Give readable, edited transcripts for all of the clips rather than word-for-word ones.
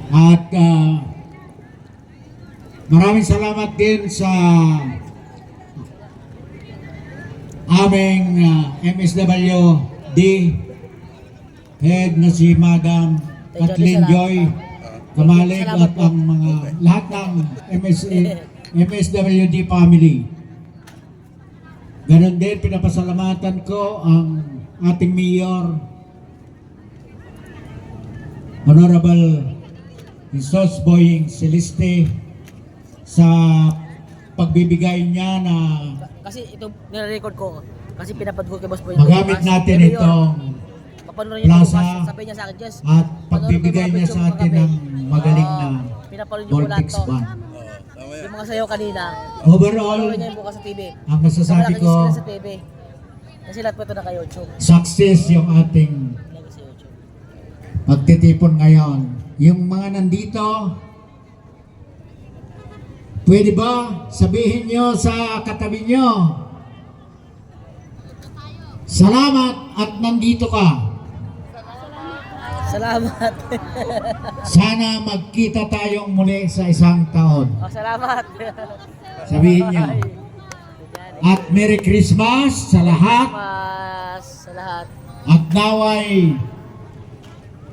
At maraming salamat din sa aming MSWD head na si Madam Kathleen Joy Kamalig at ang mga lahat ng MSWD family. Ganon din, pinapasalamatan ko ang ating Mayor, Honorable Jesus Boying Celeste, sa pagbibigay niya na Kasi ito nire-record ko. Kasi pinapad ko kay Boss Boy. magamit natin itong plaza sabi niya sa akin, Jess. at pagbibigay niya sa atin ng magaling na Pinapanood niyo po lahat Voltex to. band. Yung mga sayaw kanina. Overall, Panood niya yung bukas sa TV. ang masasabi ko, Sa TV. Kasi lahat po ito naka-YouTube. success yung ating Lagi sa YouTube. pagtitipon ngayon. Yung mga nandito, pwede ba sabihin nyo sa katabi nyo, salamat at nandito ka. Salamat. Sana magkita tayong muli sa isang taon. Oh, salamat. Sabihin nyo. At Merry Christmas sa lahat. Mas sa lahat. At naway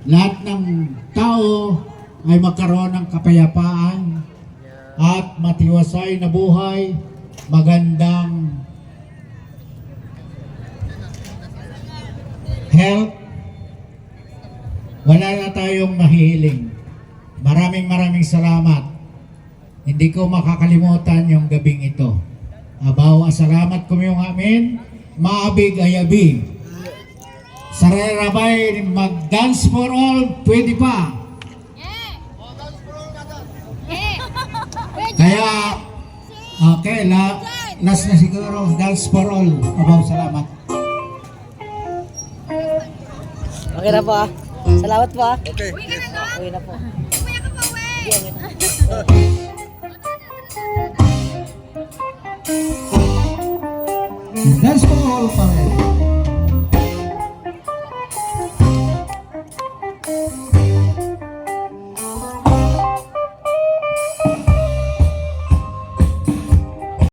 lahat ng tao ay magkaroon ng kapayapaan at matiwasay na buhay, magandang health. Wala na tayong mahihiling. Maraming salamat. Hindi ko makakalimutan yung gabing ito. Abaw, salamat ko yung amin. Maabig ayabi. Sarerabay, mag-dance for all, pwede pa. Kaya, okay, last na siguro, dance for all. Abaw, salamat. Okay na po ah. Salamat po ah. Okay. Okay na po. Uwi na.